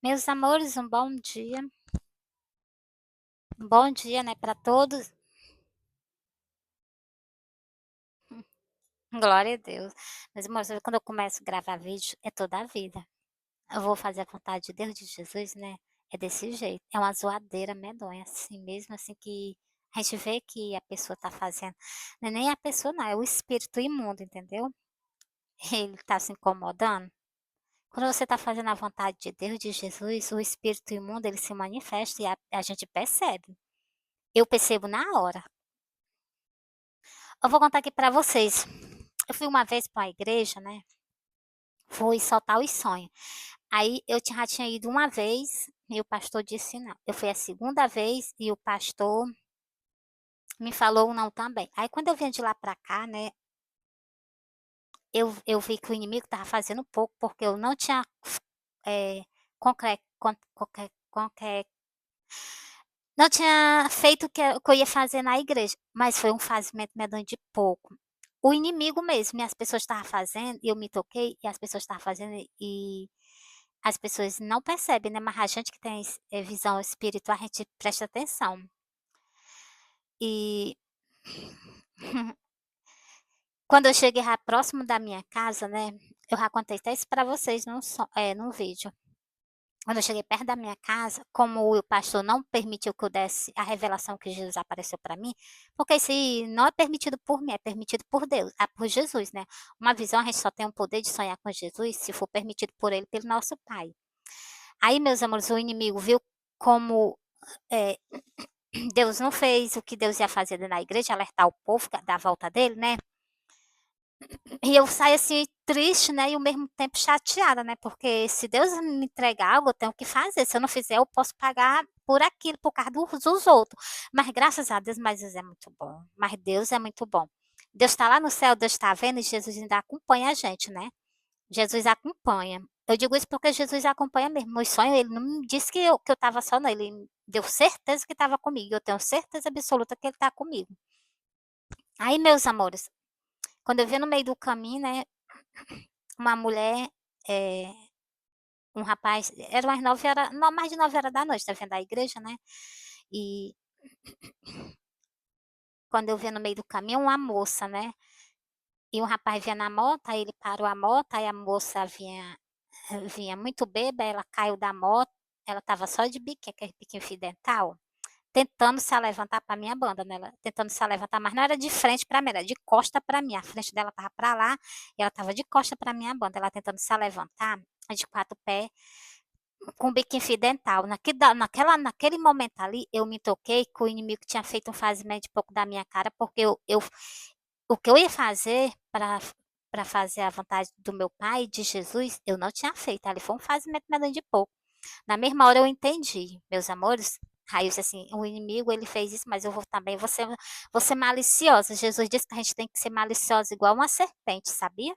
Meus amores, um bom dia. Um bom dia, né, para todos. Glória a Deus. Meus amores, quando eu começo a gravar vídeo, é toda a vida. Eu vou fazer a vontade de Deus, de Jesus, né? É desse jeito. É uma zoadeira medonha, assim mesmo, assim que a gente vê que a pessoa tá fazendo. Não é nem a pessoa, não, é o espírito imundo, entendeu? Ele tá se incomodando. Quando você tá fazendo a vontade de Deus, de Jesus, o espírito imundo, ele se manifesta e a gente percebe. Eu percebo na hora. Eu vou contar aqui pra vocês. Eu fui uma vez pra igreja, né? Fui soltar os sonhos. Aí eu já tinha ido uma vez e o pastor disse não. Eu fui a segunda vez e o pastor me falou não também. Aí quando eu vim de lá pra cá, né? Eu vi que o inimigo tava fazendo pouco porque eu não tinha concre, não tinha feito o que eu ia fazer na igreja, mas foi um fazimento medonho de pouco. O inimigo mesmo, e as pessoas estavam fazendo, e eu me toquei, e as pessoas estavam fazendo, e as pessoas não percebem, né? Mas a gente que tem visão espiritual, a gente presta atenção. E quando eu cheguei já próximo da minha casa, né? Eu já contei até isso para vocês num vídeo. Quando eu cheguei perto da minha casa, como o pastor não permitiu que eu desse a revelação que Jesus apareceu para mim, porque se não é permitido por mim, é permitido por Deus, por Jesus, né? Uma visão, a gente só tem o poder de sonhar com Jesus se for permitido por ele, pelo nosso Pai. Aí, meus amores, o inimigo viu como é, Deus não fez o que Deus ia fazer na igreja, alertar o povo da volta dele, né? E eu saio assim triste, né, e ao mesmo tempo chateada, né, porque se Deus me entregar algo, eu tenho que fazer. Se eu não fizer, eu posso pagar por aquilo, por causa dos outros. Mas graças a Deus, mas Deus é muito bom. Mas Deus é muito bom. Deus está lá no céu, Deus está vendo e Jesus ainda acompanha a gente, né? Jesus acompanha. Eu digo isso porque Jesus acompanha mesmo. Meu sonho, ele não me disse que eu estava só, não. Ele deu certeza que estava comigo. Eu tenho certeza absoluta que ele está comigo. Aí, meus amores, quando eu vi no meio do caminho, né, uma mulher, eh, um rapaz, era umas 9 horas, não, mais de 9 horas da noite, tá vendo da igreja, né? E quando eu vi no meio do caminho, uma moça, né? E um rapaz vinha na moto, aí ele parou a moto, aí a moça vinha muito bêbada, ela caiu da moto, ela tava só de biquíni, aquele biquíni fio dental, tentando se levantar para minha banda, né? Ela tentando se levantar, mas não era de frente para mim, era de costa para mim. A frente dela tava para lá e ela tava de costa para minha banda. Ela tentando se levantar, de quatro pés, com o biquíni fio dental. Naquele momento ali, eu me toquei que o inimigo tinha feito um fazimento de pouco da minha cara, porque o que eu ia fazer para fazer a vontade do meu pai, de Jesus, eu não tinha feito. Ali foi um fazimento medonho de pouco. Na mesma hora eu entendi, meus amores. Aí eu disse assim, o inimigo ele fez isso, mas eu vou também, vou ser maliciosa. Jesus disse que a gente tem que ser maliciosa igual uma serpente, sabia?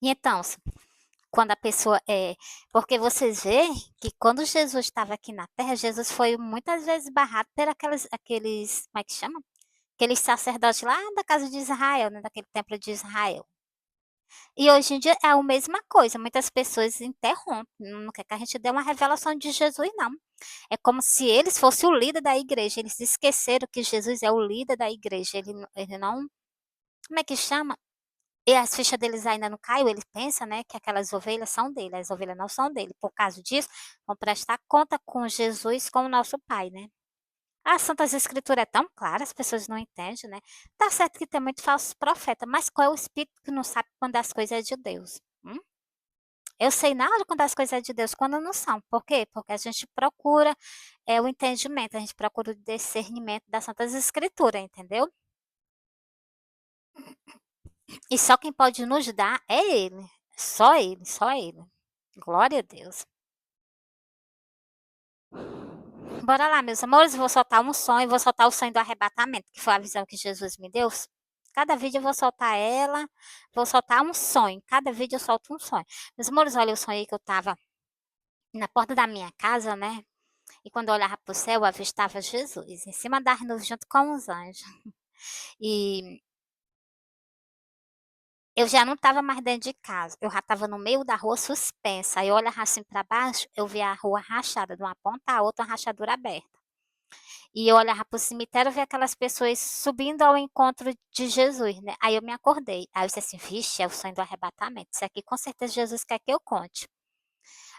E então, quando a pessoa é, porque vocês veem que quando Jesus estava aqui na terra, Jesus foi muitas vezes barrado por aqueles, como é que chama? Aqueles sacerdotes lá da casa de Israel, né, daquele templo de Israel. E hoje em dia é a mesma coisa, muitas pessoas interrompem, não quer que a gente dê uma revelação de Jesus, não. É como se eles fossem o líder da igreja, eles esqueceram que Jesus é o líder da igreja, ele não, como é que chama? E as fichas deles ainda não caiu, ele pensa, né, que aquelas ovelhas são dele, as ovelhas não são dele. Por causa disso, vão prestar conta com Jesus, com o nosso Pai, né? As Santas Escrituras é tão clara, as pessoas não entendem, né? Tá certo que tem muito falso profeta, mas qual é o espírito que não sabe quando as coisas é de Deus? Eu sei na hora quando as coisas é de Deus, quando não são. Por quê? Porque a gente procura o entendimento, a gente procura o discernimento das Santas Escrituras, entendeu? E só quem pode nos dar é Ele. Só Ele, só Ele. Glória a Deus. Bora lá, meus amores, vou soltar um sonho, vou soltar o sonho do arrebatamento, que foi a visão que Jesus me deu. Cada vídeo eu vou soltar ela, vou soltar um sonho. Cada vídeo eu solto um sonho. Meus amores, olha, eu sonhei que eu estava na porta da minha casa, né? E quando eu olhava para o céu, eu avistava Jesus em cima das nuvens junto com os anjos. E eu já não estava mais dentro de casa, eu já estava no meio da rua suspensa. Aí eu olhava assim para baixo, eu via a rua rachada, de uma ponta a outra, uma rachadura aberta. E eu olhava para o cemitério e via aquelas pessoas subindo ao encontro de Jesus, né? Aí eu me acordei. Aí eu disse assim, vixe, é o sonho do arrebatamento. Isso aqui com certeza Jesus quer que eu conte.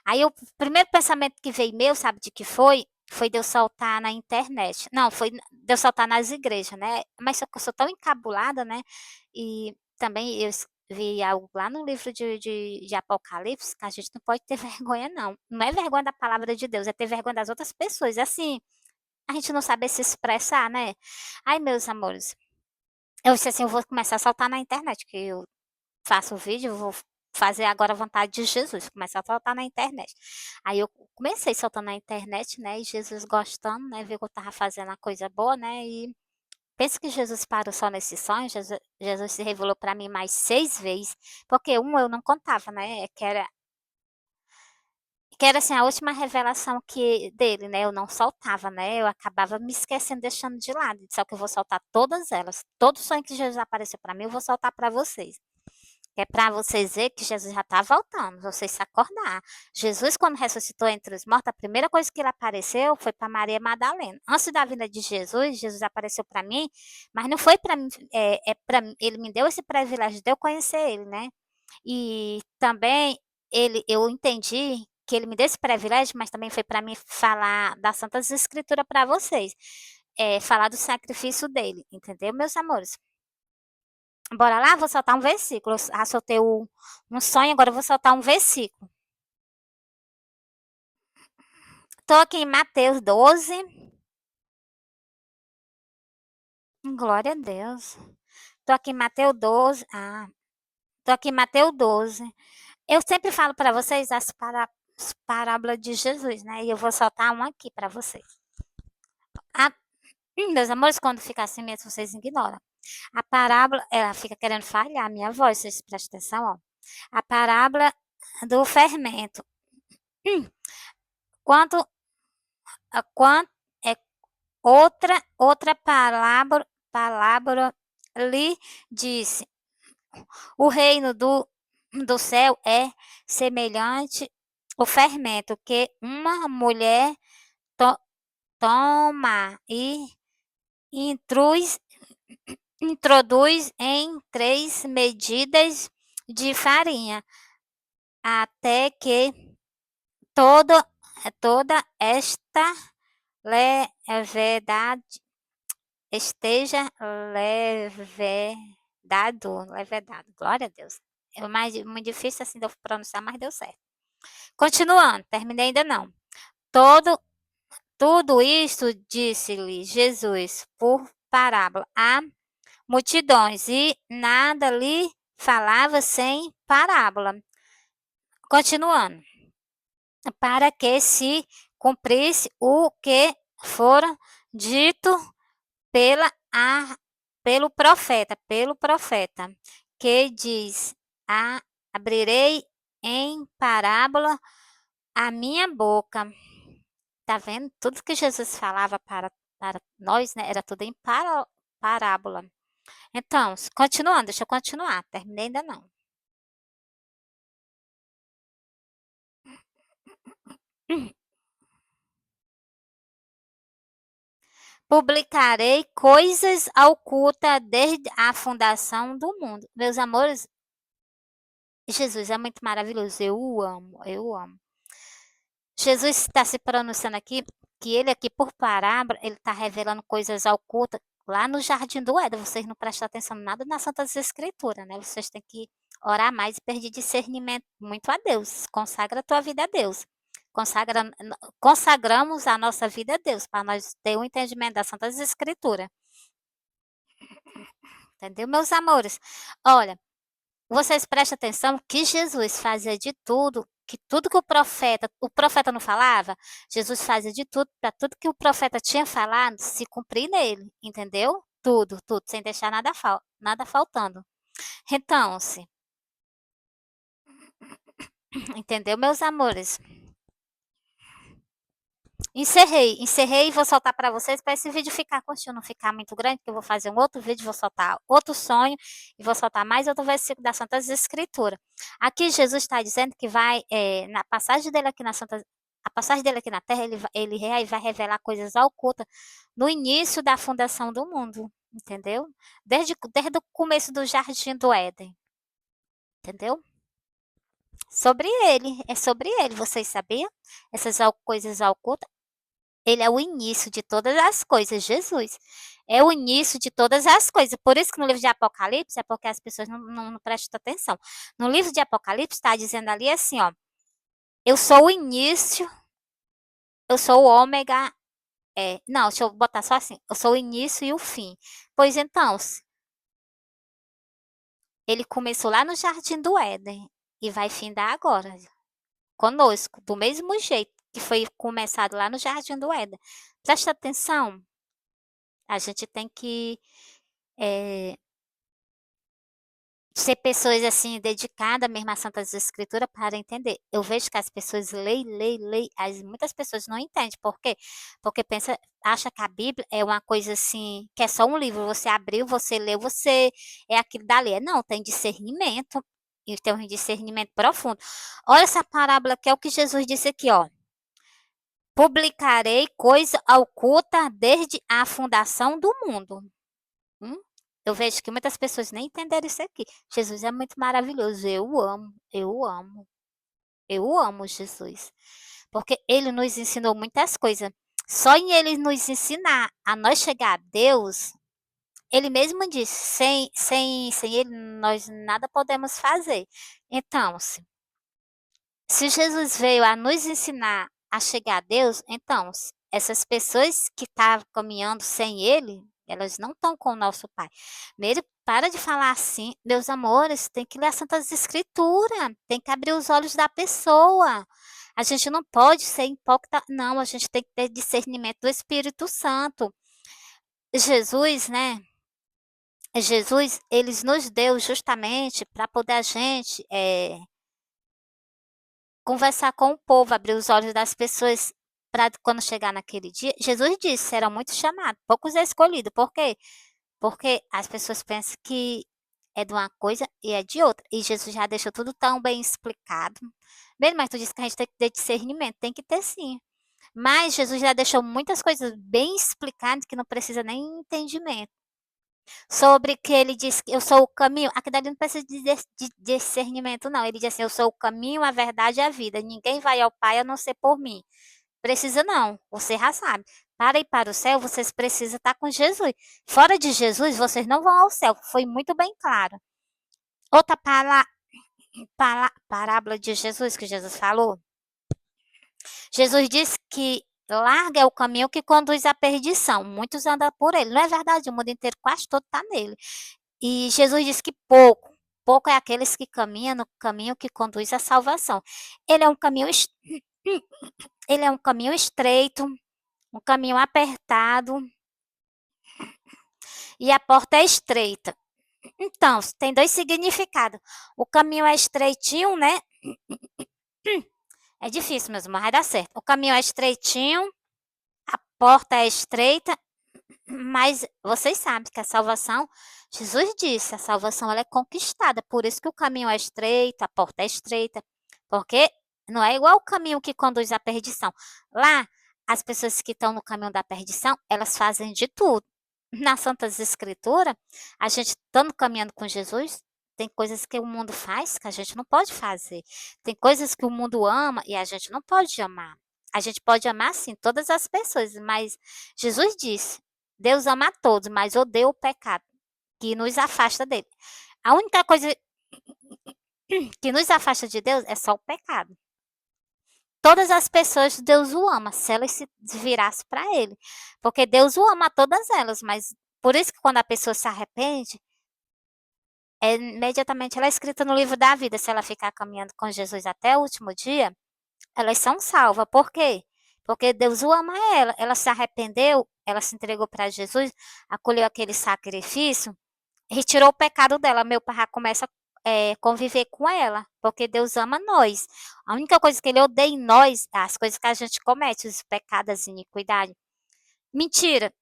Aí o primeiro pensamento que veio meu, sabe de que foi? Foi de eu soltar na internet. Não, foi de eu soltar nas igrejas, né? Mas só que eu sou tão encabulada, né? E também eu vi algo lá no livro de Apocalipse, que a gente não pode ter vergonha, não. Não é vergonha da palavra de Deus, é ter vergonha das outras pessoas. Assim, a gente não sabe se expressar, né? Ai, meus amores, eu disse assim, eu vou começar a soltar na internet, que eu faço o vídeo, vou fazer agora a vontade de Jesus, começar a soltar na internet. Aí eu comecei soltando na internet, né? E Jesus gostando, né? Viu que eu tava fazendo a coisa boa, né? E penso que Jesus parou só nesse sonho, Jesus se revelou para mim mais 6 vezes, porque eu não contava, né? Que era assim a última revelação que dele, né? Eu não soltava, né? Eu acabava me esquecendo, deixando de lado. Só que eu vou soltar todas elas. Todo sonho que Jesus apareceu para mim, eu vou soltar para vocês. É para vocês ver que Jesus já está voltando, vocês se acordar. Jesus, quando ressuscitou entre os mortos, a primeira coisa que ele apareceu foi para Maria Madalena. Antes da vinda de Jesus, Jesus apareceu para mim, mas não foi para mim, ele me deu esse privilégio de eu conhecer ele, né? E também eu entendi que ele me deu esse privilégio, mas também foi para mim falar das Santas Escrituras para vocês. Falar do sacrifício dele, entendeu, meus amores? Bora lá, vou soltar um versículo. Eu já soltei um sonho, agora eu vou soltar um versículo. Tô aqui em Mateus 12. Glória a Deus. Tô aqui em Mateus 12. Tô aqui em Mateus 12. Eu sempre falo para vocês as parábolas de Jesus, né? E eu vou soltar um aqui para vocês. A, meus amores, quando fica assim mesmo, vocês ignoram. A parábola, ela fica querendo falhar a minha voz, vocês prestem atenção, ó. A parábola do fermento. Quanto, quanto é outra palavra lhe disse: o reino do céu é semelhante ao fermento que uma mulher to, toma e introduz, introduz em 3 medidas de farinha, até que toda, toda esta levedade esteja levedado. Glória a Deus. É muito difícil assim de eu pronunciar, mas deu certo. Continuando, terminei ainda não. Tudo isto disse-lhe Jesus por parábola a multidões e nada lhe falava sem parábola. Continuando, para que se cumprisse o que fora dito pela pelo profeta, que diz: abrirei em parábola a minha boca. Tá vendo? Tudo que Jesus falava para nós, né, era tudo em parábola. Então, continuando, deixa eu continuar, terminei ainda não. Publicarei coisas ocultas desde a fundação do mundo. Meus amores, Jesus é muito maravilhoso, eu o amo, eu o amo. Jesus está se pronunciando aqui, que ele aqui por parábola, ele está revelando coisas ocultas lá no Jardim do Éden. Vocês não prestam atenção em nada nas Santas Escrituras, né? Vocês têm que orar mais e pedir discernimento muito a Deus. Consagra a tua vida a Deus. Consagramos a nossa vida a Deus, para nós ter um entendimento das Santas Escrituras. Entendeu, meus amores? Olha, vocês prestem atenção que Jesus fazia de tudo, que tudo que o profeta não falava, Jesus fazia de tudo para tudo que o profeta tinha falado se cumprir nele, entendeu? Tudo, tudo, sem deixar nada faltando. Então, entendeu, meus amores? Encerrei e vou soltar para vocês para esse vídeo ficar curtinho, não ficar muito grande, que eu vou fazer um outro vídeo, vou soltar outro sonho e vou soltar mais outro versículo das Santas Escrituras. Aqui Jesus está dizendo que vai, na passagem dele aqui na Santa, a passagem dele aqui na Terra, ele vai revelar coisas ocultas no início da fundação do mundo, entendeu? Desde o começo do Jardim do Éden, entendeu? É sobre ele, vocês sabiam? Essas coisas ocultas. Ele é o início de todas as coisas, Jesus. É o início de todas as coisas. Por isso que no livro de Apocalipse, é porque as pessoas não prestam atenção. No livro de Apocalipse está dizendo ali assim, ó. Eu sou o início, eu sou o ômega. Não, deixa eu botar só assim. Eu sou o início e o fim. Pois então, ele começou lá no Jardim do Éden e vai findar agora, conosco, do mesmo jeito que foi começado lá no Jardim do Éden. Presta atenção. A gente tem que ser pessoas assim dedicadas mesmo às Santas Escrituras para entender. Eu vejo que as pessoas leem, muitas pessoas não entendem. Por quê? Porque acha que a Bíblia é uma coisa assim, que é só um livro, você abriu, você leu, você é aquilo dali. Não, tem discernimento e tem um discernimento profundo. Olha essa parábola que é o que Jesus disse aqui, ó. Publicarei coisa oculta desde a fundação do mundo. Hum? Eu vejo que muitas pessoas nem entenderam isso aqui. Jesus é muito maravilhoso. Eu amo Jesus. Porque ele nos ensinou muitas coisas. Só em ele nos ensinar a nós chegar a Deus, ele mesmo disse, sem ele nós nada podemos fazer. Então, se Jesus veio a nos ensinar a chegar a Deus, então, essas pessoas que estavam caminhando sem Ele, elas não estão com o nosso Pai. Primeiro, para de falar assim, meus amores, tem que ler as Santas Escrituras, tem que abrir os olhos da pessoa. A gente não pode ser hipócrita, não, a gente tem que ter discernimento do Espírito Santo. Jesus, né? Jesus, ele nos deu justamente para poder a gente conversar com o povo, abrir os olhos das pessoas para quando chegar naquele dia. Jesus disse: serão muitos chamados, poucos escolhidos. Por quê? Porque as pessoas pensam que é de uma coisa e é de outra. E Jesus já deixou tudo tão bem explicado. Mesmo, mas tu disse que a gente tem que ter discernimento, tem que ter sim. Mas Jesus já deixou muitas coisas bem explicadas que não precisa nem entendimento. Sobre que ele diz que eu sou o caminho, aqui dali não precisa de discernimento, não. Ele diz assim: eu sou o caminho, a verdade e a vida. Ninguém vai ao Pai a não ser por mim. Precisa não, você já sabe. Para ir para o céu, vocês precisam estar com Jesus. Fora de Jesus, vocês não vão ao céu. Foi muito bem claro. Outra parábola de Jesus que Jesus falou. Jesus disse que larga é o caminho que conduz à perdição. Muitos andam por ele. Não é verdade? O mundo inteiro quase todo está nele. E Jesus disse que pouco é aqueles que caminham no caminho que conduz à salvação. Ele é um caminho, ele é um caminho estreito, um caminho apertado e a porta é estreita. Então, tem dois significados. O caminho é estreitinho, né? É difícil mesmo, mas vai dar certo. O caminho é estreitinho, a porta é estreita, mas vocês sabem que a salvação, Jesus disse, a salvação ela é conquistada. Por isso que o caminho é estreito, a porta é estreita. Porque não é igual o caminho que conduz à perdição. Lá, as pessoas que estão no caminho da perdição, elas fazem de tudo. Nas Santas Escrituras, a gente estando caminhando com Jesus, tem coisas que o mundo faz que a gente não pode fazer. Tem coisas que o mundo ama e a gente não pode amar. A gente pode amar, sim, todas as pessoas, mas Jesus disse, Deus ama a todos, mas odeia o pecado, que nos afasta dele. A única coisa que nos afasta de Deus é só o pecado. Todas as pessoas, Deus o ama, se elas se virassem para ele. Porque Deus o ama a todas elas, mas por isso que quando a pessoa se arrepende, imediatamente ela é escrita no livro da vida. Se ela ficar caminhando com Jesus até o último dia, elas são salvas. Por quê? Porque Deus o ama ela. Ela se arrependeu, ela se entregou para Jesus, acolheu aquele sacrifício, retirou o pecado dela. Meu pai já começa conviver com ela, porque Deus ama nós. A única coisa que ele odeia em nós é as coisas que a gente comete, os pecados, as iniquidades. Mentira.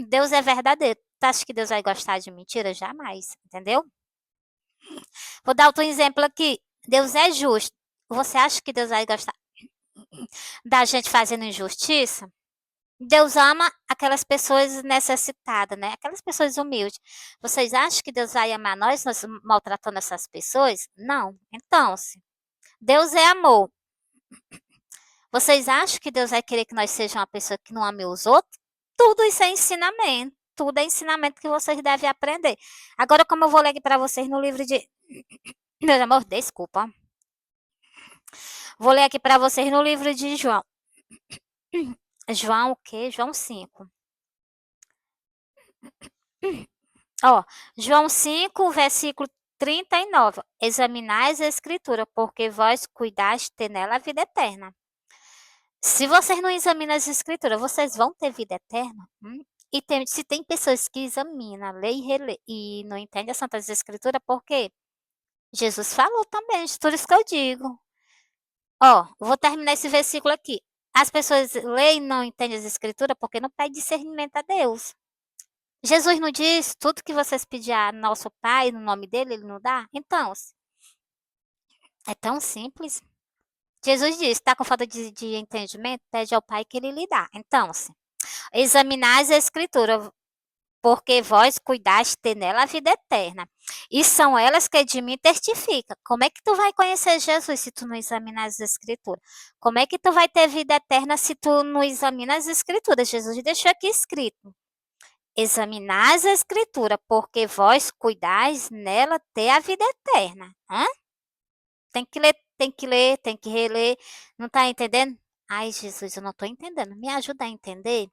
Deus é verdadeiro. Tu acha que Deus vai gostar de mentira? Jamais, entendeu? Vou dar outro exemplo aqui. Deus é justo. Você acha que Deus vai gostar da gente fazendo injustiça? Deus ama aquelas pessoas necessitadas, né? Aquelas pessoas humildes. Vocês acham que Deus vai amar nós maltratando essas pessoas? Não. Então, se Deus é amor. Vocês acham que Deus vai querer que nós sejamos uma pessoa que não ame os outros? Tudo isso é ensinamento. Tudo é ensinamento que vocês devem aprender. Agora, como eu vou ler aqui para vocês no livro de... Meu amor, desculpa. Vou ler aqui para vocês no livro de João. João o quê? João 5. Ó, João 5, versículo 39. Examinais a escritura, porque vós cuidais de ter nela a vida eterna. Se vocês não examinam as escrituras, vocês vão ter vida eterna? E se tem pessoas que examinam, lê e relê, e não entendem as Santas Escrituras, por quê? Jesus falou também, de tudo isso que eu digo. Ó, vou terminar esse versículo aqui. As pessoas leem e não entendem as Escrituras porque não pedem discernimento a Deus. Jesus não diz tudo que vocês pedirem a nosso Pai no nome dele, ele não dá? Então, é tão simples. Jesus diz, está com falta de entendimento, pede ao Pai que ele lhe dá. Então, examinais a Escritura, porque vós cuidais de ter nela a vida eterna. E são elas que de mim testificam. Como é que tu vai conhecer Jesus se tu não examinar as Escrituras? Como é que tu vai ter vida eterna se tu não examinas as Escrituras? Jesus deixou aqui escrito. Examinais a Escritura, porque vós cuidais nela ter a vida eterna. Tem que ler, tem que ler, tem que reler. Não tá entendendo? Ai, Jesus, eu não tô entendendo. Me ajuda a entender?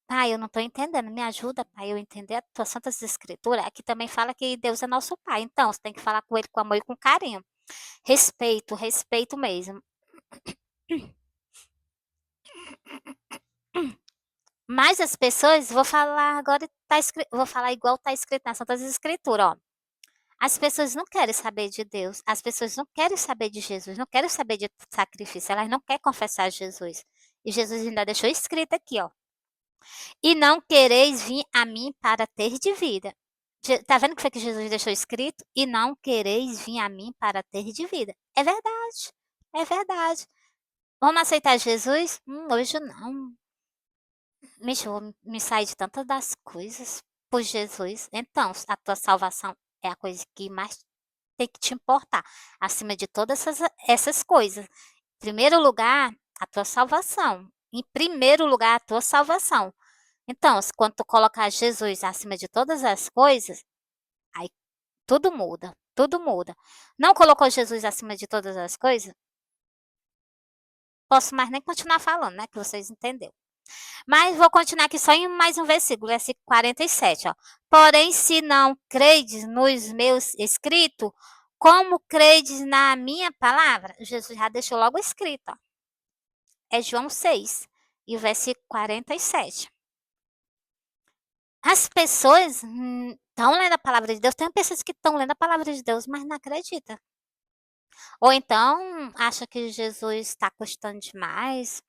Pai, eu não tô entendendo. Me ajuda, Pai, eu entender a tua Santa Escritura. Aqui também fala que Deus é nosso Pai. Então, você tem que falar com ele com amor e com carinho. Respeito, respeito mesmo. Mas as pessoas, vou falar agora, vou falar igual tá escrito nas Santas Escrituras, ó. As pessoas não querem saber de Deus, as pessoas não querem saber de Jesus, não querem saber de sacrifício, elas não querem confessar Jesus. E Jesus ainda deixou escrito aqui, ó. E não quereis vir a mim para ter de vida. Tá vendo o que foi que Jesus deixou escrito? E não quereis vir a mim para ter de vida. É verdade, é verdade. Vamos aceitar Jesus? Hoje não. Bicho, eu vou me sair de tantas das coisas por Jesus. Então, a tua salvação é a coisa que mais tem que te importar, acima de todas essas coisas. Em primeiro lugar, a tua salvação. Em primeiro lugar, a tua salvação. Então, quando tu colocar Jesus acima de todas as coisas, aí tudo muda, tudo muda. Não colocou Jesus acima de todas as coisas? Posso mais nem continuar falando, né? Que vocês entenderam. Mas vou continuar aqui só em mais um versículo, versículo 47, ó. Porém, se não credes nos meus escritos, como credes na minha palavra? Jesus já deixou logo escrito, ó. É João 6, e o versículo 47. As pessoas estão lendo a palavra de Deus, tem pessoas que estão lendo a palavra de Deus, mas não acreditam. Ou então acha que Jesus está custando demais,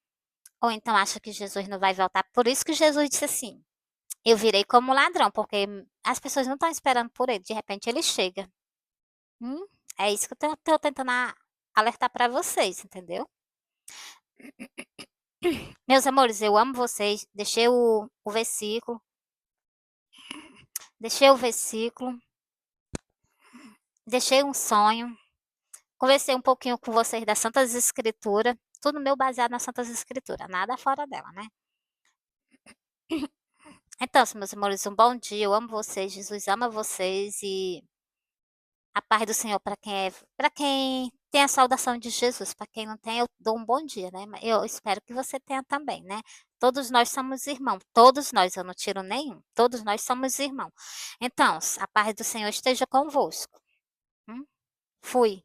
ou então acha que Jesus não vai voltar. Por isso que Jesus disse assim, eu virei como ladrão, porque as pessoas não estão esperando por ele, de repente ele chega. É isso que eu estou tentando alertar para vocês, entendeu? Meus amores, eu amo vocês, deixei o versículo. Deixei o versículo. Deixei um sonho. Conversei um pouquinho com vocês das Santas Escrituras. Tudo meu baseado nas Santas Escrituras. Nada fora dela, né? Então, meus amores, um bom dia. Eu amo vocês. Jesus ama vocês. E a paz do Senhor para quem tem a saudação de Jesus. Para quem não tem, eu dou um bom dia, né? Eu espero que você tenha também, né? Todos nós somos irmãos. Todos nós, eu não tiro nenhum. Todos nós somos irmãos. Então, a paz do Senhor esteja convosco. Fui.